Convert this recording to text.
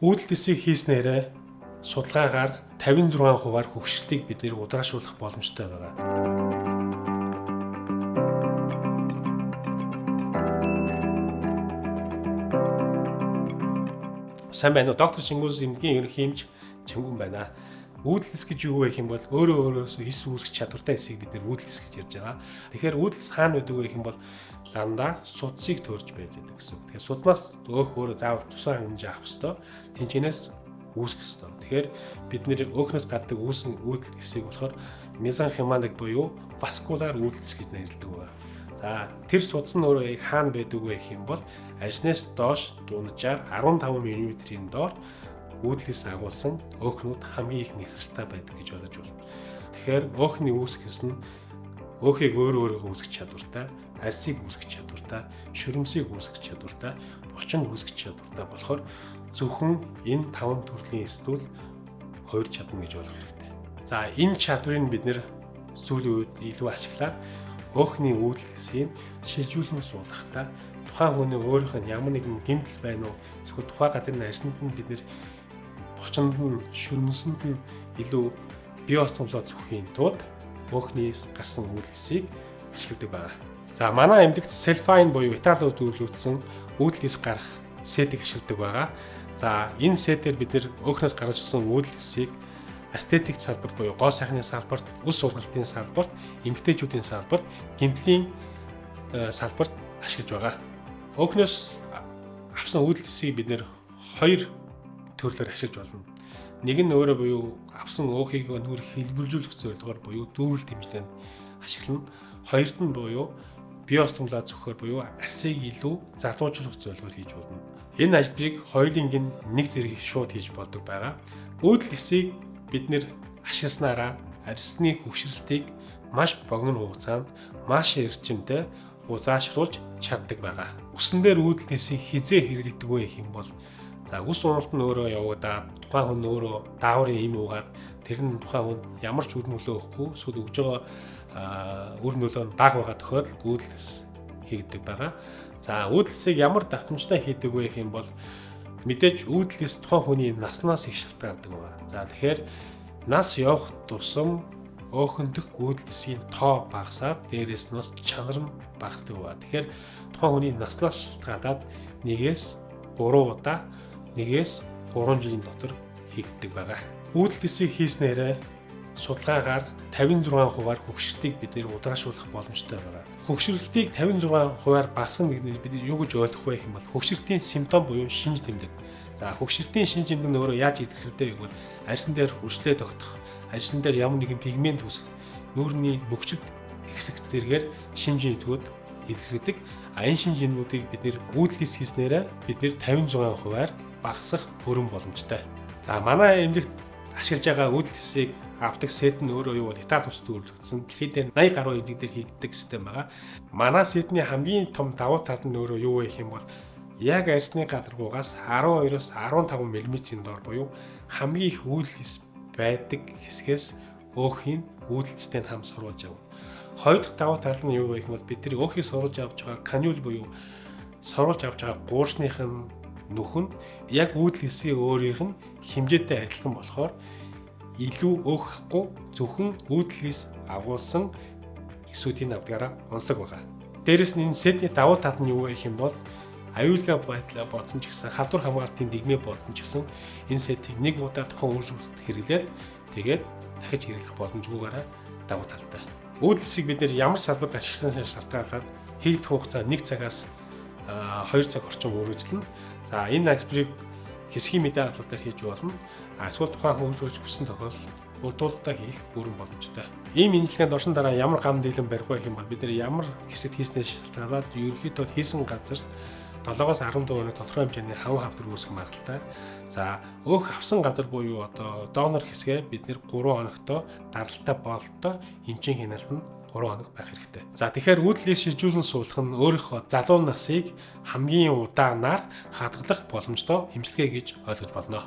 Үүдэл тесийг хийснээрээ судалгаагаар 56% хөгшрөлтийг бид нэр удраашуулах боломжтой байгаа. Сайн байна уу? Доктор Чингүс эмнэлгийн ерөнхий эмч Чингүн байна. Үүдэл тес гэж юу вэ гэх юм бол өөрөөсөө эс үүсгэх чадвартай эсийг бид нэр үүдэл тес гэж ярьж байгаа. Тэгэхээр үүдэл тес хаана байдаг вэ гэх юм бол дандаа судсыг төрж байж байдаг гэсэн үг. Тэгэхээр суднаас өөрөө заавал тусгай хэмжээ авах ёстой. Тэнцэнээс үүсгэх ёстой. Тэгэхээр бид нэр өөхнөөс гаддаг үүсэн үүдэл тесийг болохоор мезонхималик буюу васкулар үүдэл тес гэж нэрлэдэг байна. За тэр судас нь өөрөө яг хаана байдаг вэ гэх юм бол арснаас доош дунджаар 15 мм-ийн доор үүдлээс агуулсан өөхнүүд хамгийн их нягсралтай байдаг гэж бодож байна. Тэгэхээр өөхний үүсгэс нь өөхийг өөрөөгөө үүсгэх чадвартай, арсыг үүсгэх чадвартай, шөрөмсийг үүсгэх чадвартай, булчин үүсгэх чадвартай болохоор зөвхөн энэ 5 төрлийн эсдүүл хоёр чадна гэж болох хэрэгтэй. За энэ чадварыг бид нэр сүүлийн үед илүү ашиглаад өөхний үүдэлсийг шилжүүлэн суулгахдаа тухайн хүний өөрийнх нь ямар нэгэн гэмтэл байна уу эсвэл тухайн газрын арсанд нь бид нэр булчинд нь шөрмөсөнд нь илүү биостомлоо зөвхийн тулд өөхнийс гарсан үүдэлсийг ашигладаг байна. За манай эмнэлэгт селфайн буюу Италиуд үйлдвэрлэсэн үүдэлс гарах сетийг ашигладаг байгаа. За энэ сетээр бид нэр өөхнөөс гарч ирсэн үүдэлсийг эстетик салбарт буюу гоо сайхны салбарт, үс сургалтын салбарт, эмэгтэйчүүдийн салбарт, гэмтлийн салбарт ашиглаж байгаа. Өөхнөөс авсан үүдэлсийг бид нэр хоёр төрлөөр ашиглаж болно. Нэг нь өөрөө буюу авсан өөхийг нүүр хэлбэлжүүлэх зорилгоор буюу дүүрэлт хэмжээнд ашиглана. Хоёрт нь буюу биостомлаа зөвхөр буюу арсыг илүү залуужуулах зорилгоор хийж болно. Энэ ажлыг хоёулынг нь нэг зэрэг шууд хийж болдог байгаа. Үүдэлсийг бид нэр ашигласнараа арсны хөгшрөлтийг маш богино хугацаанд маш эрчимтэй удаашруулж чаддаг байгаа. Үсэн дээр үүдэлсийг хизээ хэрэглэдэг вэ гэх юм бол за үс уналт нь өөрөө явагдаад тухайн хүн өөрөө дааврын им уугаад тэр нь тухайн хүн ямар ч үр нөлөө өгөхгүй эсвэл өгж байгаа үр нөлөө нь бага байгаа тохиолдолд үүдэлс хийгддэг байгаа. За үүдэлсийг ямар давтамжтай хийдэг вэ гэх юм бол мэдээж үүдэлс тухайн хүний наснаас их шалтгаалдаг байна. За тэгэхээр нас явах тусам өөхөндөх үүдэлсийн тоо багасаад дээрээс нь чанар нь багасдаг байна. Тэгэхээр тухайн хүний наснаас шалтгаалаад 1-3 удаа 1-3 жилийн дотор хийгддэг байгаа. Үүдэлсийг хийснээрээ судалгаагаар 56% хөгшрөлтийг бид нэр удраашуулах боломжтой байгаа. Хөгшрөлтийг 56% багасгах гэдэг нь бид юу гэж ойлгох вэ гэх юм бол хөгшрөлтийн симптом буюу шинж тэмдэг. За хөгшрөлтийн шинж тэмдэг нь өөрөө яаж илэрхийлдэг вэ гэвэл арьсан дээр хүрчлээ тогтох, арьсан дээр ямар нэгэн пигмент үүсэх, нүүрний мөкчөлт ихсэх зэргээр шинж тэмдгүүд илэрхийлдэг. Энэ шинж тэмдгүүдийг бид нэр үүдэлс хийснээрээ бид нэр 56% багасгах бүрэн боломжтой. За манай эмнэлэгт ашиглаж байгаа үүдэлсийг авдаг сет нь өөрөө юу бол Итали улсад үйлдвэрлэгдсэн. Дэлхийд 80 гаруй эмнэлэг дээр хийгддэг систем байгаа. Манай сетний хамгийн том давуу тал нь өөрөө юу вэ гэх юм бол яг арьсны гадаргуугаас 12-оос 15 мм-ийн доор буюу хамгийн их үүдэлс байдаг хэсгээс өөхийг үүдэлцтэй хам сурвалж авна. Хоёр дахь давуу тал нь юу вэ гэх юм бол бид тэр өөхийг сурвалж авч байгаа канюл буюу сурвалж авч байгаа гуурсных нь нүхэн яг үүдэлсийн өөрийнх нь хэмжээтэй адилхан болохоор илүү өөхөхгүй зөвхөн үүдэлс агуулсан эсүүдийн авдгаараа онцлог байгаа. Дээрэс нь энэ сетний давуу тал нь юу вэ гэх юм бол аюулгүй байдлаа бодсон ч гэсэн хавдар хамгаалтын дэгмээ бодсон ч гэсэн энэ сетийг нэг удаа тухайн үр шүүсд хэрэглээд тэгээд дахиж хэрэглэх боломжгүйгээр давуу талтай. Үүдэлсийг бид нэр ямар салбарт ашиглахаас шалтгаалаад хийгдэх хугацаа 1 цагаас 2 цаг орчим үргэлжлэнэ. За энэ ажлыг хэсгийн мэдээ албаар хийж болно. Эсвэл тухайн хөгжүүлж хүссэн тохиолдолд урдуулалтаа хийх бүрэн боломжтой. Ийм эмнэлгээнд орсон дараа ямар гам дийлэн барих вэ гэх юм бол бид нэр ямар хэсэгт хийснээс шалтгаалаад ерөнхийдөө хийсэн газарт 7-оос 14 хоног тодорхой хэмжээний хав хавдар үүсэх магадлалтай. За өөх авсан газар буюу одоо донор хэсгээ бид нэр 3 хоногтой даралтай бололтой эмчийн хяналт нь 3 хоног байх хэрэгтэй. За тэгэхээр үүдэлээс шилжүүлэн суулгах нь өөрийнхөө залуу насыг хамгийн удаанаар хадгалах боломжтой эмчилгээ гэж ойлгож болно.